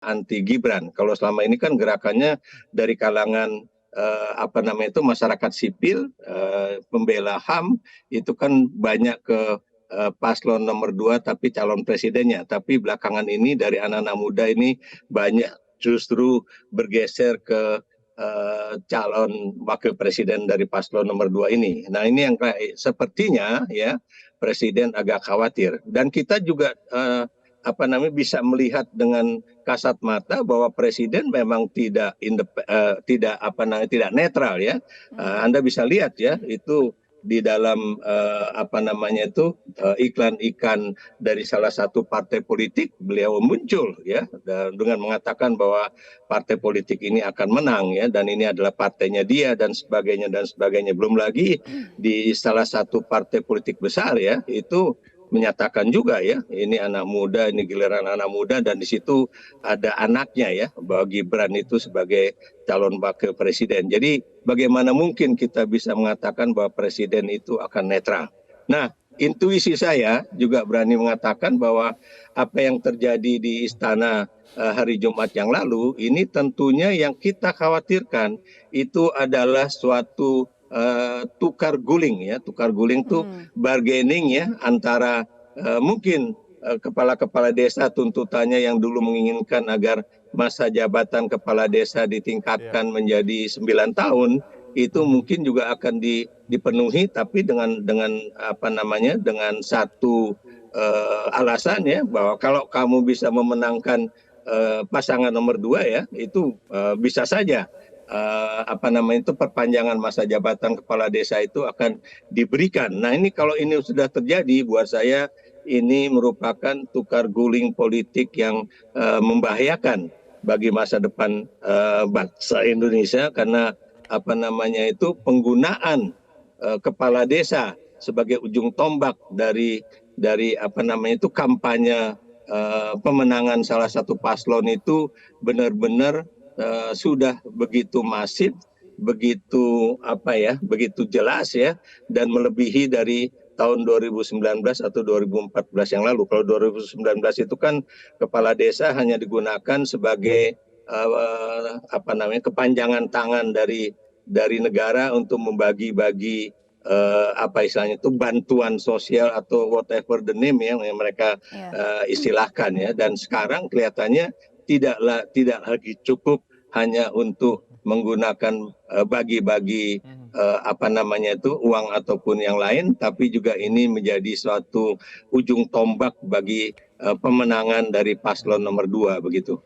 anti Gibran. Kalau selama ini kan gerakannya dari kalangan masyarakat sipil, pembela HAM itu kan banyak ke paslon nomor 2 tapi calon presidennya. Tapi belakangan ini dari anak-anak muda ini banyak justru bergeser ke calon wakil presiden dari paslon nomor 2 ini. Nah, ini yang sepertinya ya presiden agak khawatir, dan kita juga bisa melihat dengan kasat mata bahwa presiden memang tidak netral ya. Anda bisa lihat ya itu di dalam iklan-iklan dari salah satu partai politik, beliau muncul ya dengan mengatakan bahwa partai politik ini akan menang ya, dan ini adalah partainya dia dan sebagainya dan sebagainya. Belum lagi di salah satu partai politik besar ya itu menyatakan juga ya ini anak muda, ini giliran anak muda, dan di situ ada anaknya ya bahwa Gibran itu sebagai calon wakil presiden. Jadi bagaimana mungkin kita bisa mengatakan bahwa presiden itu akan netral? Nah, intuisi saya juga berani mengatakan bahwa apa yang terjadi di istana hari Jumat yang lalu ini tentunya yang kita khawatirkan itu adalah suatu tukar guling ya. Tukar guling tuh bargaining ya antara mungkin kepala-kepala desa, tuntutannya yang dulu menginginkan agar masa jabatan kepala desa ditingkatkan menjadi 9 tahun, itu mungkin juga akan dipenuhi, tapi dengan dengan satu alasan ya, bahwa kalau kamu bisa memenangkan pasangan nomor 2 ya, itu bisa saja perpanjangan masa jabatan kepala desa itu akan diberikan. Nah, ini kalau ini sudah terjadi, buat saya ini merupakan tukar guling politik yang membahayakan bagi masa depan bangsa Indonesia, karena penggunaan kepala desa sebagai ujung tombak dari kampanye pemenangan salah satu paslon itu benar-benar sudah begitu masif, begitu begitu jelas ya, dan melebihi dari tahun 2019 atau 2014 yang lalu. Kalau 2019 itu kan kepala desa hanya digunakan sebagai kepanjangan tangan dari negara untuk membagi-bagi istilahnya itu bantuan sosial atau whatever the name yang mereka istilahkan ya. Dan sekarang kelihatannya tidak lagi cukup hanya untuk menggunakan bagi-bagi uang ataupun yang lain, tapi juga ini menjadi suatu ujung tombak bagi pemenangan dari paslon nomor 2 begitu.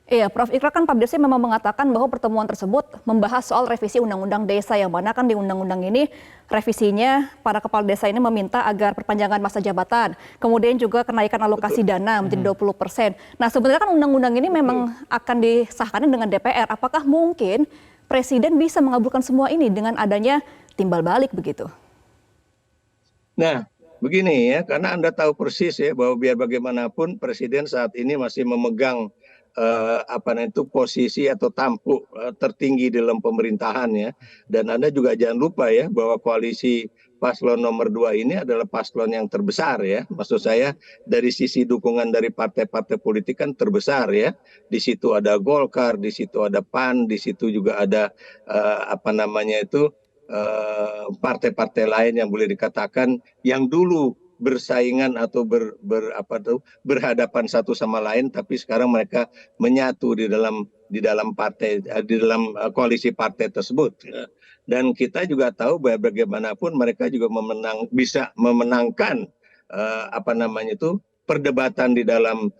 Iya, Prof. Ikrar kan Pak Dirsi memang mengatakan bahwa pertemuan tersebut membahas soal revisi Undang-Undang Desa, yang mana kan di Undang-Undang ini revisinya para kepala desa ini meminta agar perpanjangan masa jabatan, kemudian juga kenaikan alokasi dana menjadi 20%. Nah, sebenarnya kan Undang-Undang ini memang akan disahkan dengan DPR. Apakah mungkin Presiden bisa mengabulkan semua ini dengan adanya timbal balik begitu? Nah, begini ya, karena Anda tahu persis ya bahwa biar bagaimanapun Presiden saat ini masih memegang posisi atau tampuk tertinggi dalam pemerintahan ya. Dan Anda juga jangan lupa ya bahwa koalisi paslon nomor 2 ini adalah paslon yang terbesar ya. Maksud saya dari sisi dukungan dari partai-partai politik kan terbesar ya. Di situ ada Golkar, di situ ada PAN, di situ juga ada partai-partai lain yang boleh dikatakan yang dulu bersaingan atau berhadapan satu sama lain, tapi sekarang mereka menyatu di dalam partai, di dalam koalisi partai tersebut. Dan kita juga tahu bahwa bagaimanapun mereka juga bisa memenangkan perdebatan di dalam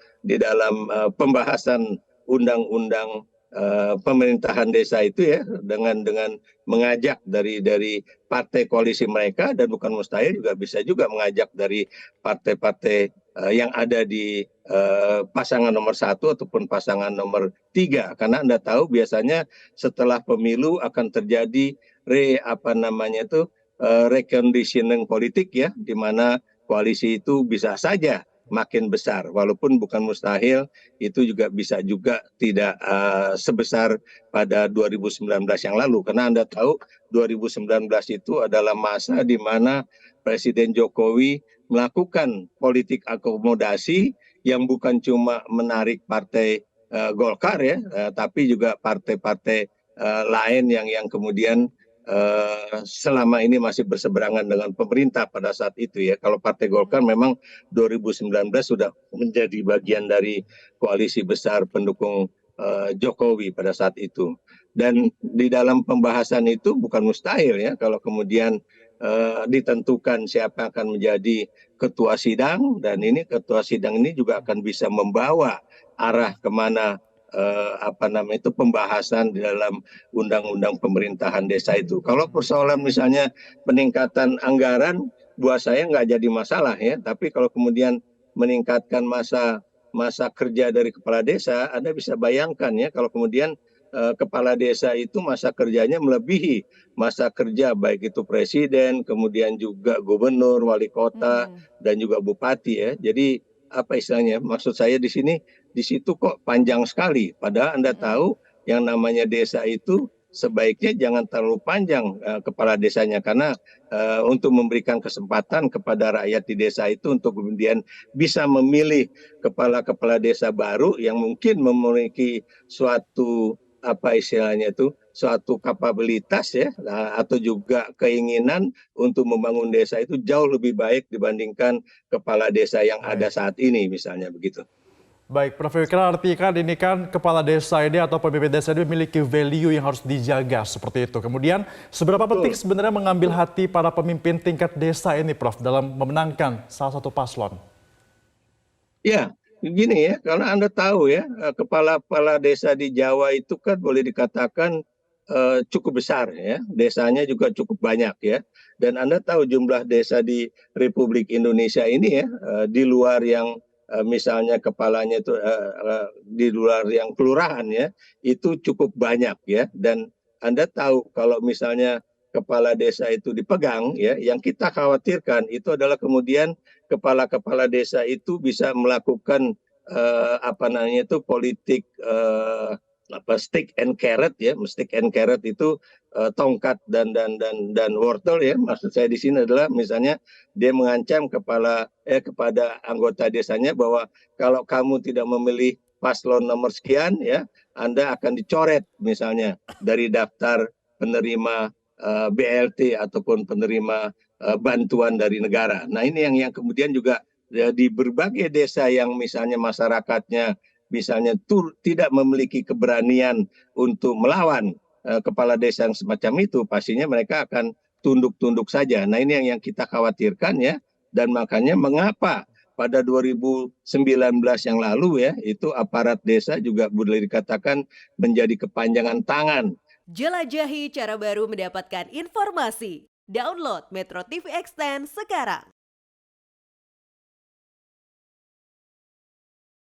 pembahasan undang-undang pemerintahan desa itu ya, dengan mengajak dari partai koalisi mereka, dan bukan mustahil juga bisa juga mengajak dari partai-partai yang ada di pasangan nomor 1 ataupun pasangan nomor 3, karena Anda tahu biasanya setelah pemilu akan terjadi reconditioning politik ya, di mana koalisi itu bisa saja makin besar, walaupun bukan mustahil itu juga bisa juga tidak sebesar pada 2019 yang lalu, karena Anda tahu 2019 itu adalah masa di mana Presiden Jokowi melakukan politik akomodasi yang bukan cuma menarik partai Golkar ya, tapi juga partai-partai lain yang kemudian selama ini masih berseberangan dengan pemerintah pada saat itu ya. Kalau Partai Golkar memang 2019 sudah menjadi bagian dari koalisi besar pendukung Jokowi pada saat itu. Dan di dalam pembahasan itu bukan mustahil ya kalau kemudian ditentukan siapa yang akan menjadi ketua sidang, dan ini ketua sidang ini juga akan bisa membawa arah kemana itu pembahasan di dalam undang-undang pemerintahan desa itu. Kalau persoalan misalnya peningkatan anggaran, buat saya nggak jadi masalah ya. Tapi kalau kemudian meningkatkan masa kerja dari kepala desa, Anda bisa bayangkan ya kalau kemudian kepala desa itu masa kerjanya melebihi masa kerja baik itu presiden, kemudian juga gubernur, wali kota, dan juga bupati ya. Jadi apa istilahnya? Maksud saya di sini, di situ kok panjang sekali. Padahal Anda tahu yang namanya desa itu sebaiknya jangan terlalu panjang kepala desanya, karena untuk memberikan kesempatan kepada rakyat di desa itu untuk kemudian bisa memilih kepala-kepala desa baru yang mungkin memiliki suatu apa istilahnya itu suatu kapabilitas ya, atau juga keinginan untuk membangun desa itu jauh lebih baik dibandingkan kepala desa yang ada saat ini misalnya begitu. Baik, Prof. Ikrar, artikan ini kan kepala desa ini atau pemimpin desa ini memiliki value yang harus dijaga seperti itu. Kemudian seberapa penting sebenarnya mengambil hati para pemimpin tingkat desa ini, Prof, dalam memenangkan salah satu paslon? Ya, begini ya, karena Anda tahu ya, kepala-kepala desa di Jawa itu kan boleh dikatakan cukup besar ya, desanya juga cukup banyak ya. Dan Anda tahu jumlah desa di Republik Indonesia ini ya, di luar yang misalnya kepalanya itu di luar yang kelurahan ya, itu cukup banyak ya. Dan Anda tahu kalau misalnya kepala desa itu dipegang ya, yang kita khawatirkan itu adalah kemudian kepala-kepala desa itu bisa melakukan politik stick and carrot ya. Stick and carrot itu tongkat dan wortel ya. Maksud saya di sini adalah misalnya dia mengancam kepada anggota desanya bahwa kalau kamu tidak memilih paslon nomor sekian ya, Anda akan dicoret misalnya dari daftar penerima BLT ataupun penerima bantuan dari negara. Nah, ini yang kemudian juga di berbagai desa yang misalnya masyarakatnya misalnya tidak memiliki keberanian untuk melawan kepala desa yang semacam itu, pastinya mereka akan tunduk-tunduk saja. Nah, ini yang kita khawatirkan ya, dan makanya mengapa pada 2019 yang lalu ya, itu aparat desa juga boleh dikatakan menjadi kepanjangan tangan. Jelajahi cara baru mendapatkan informasi. Download Metro TV Extend sekarang.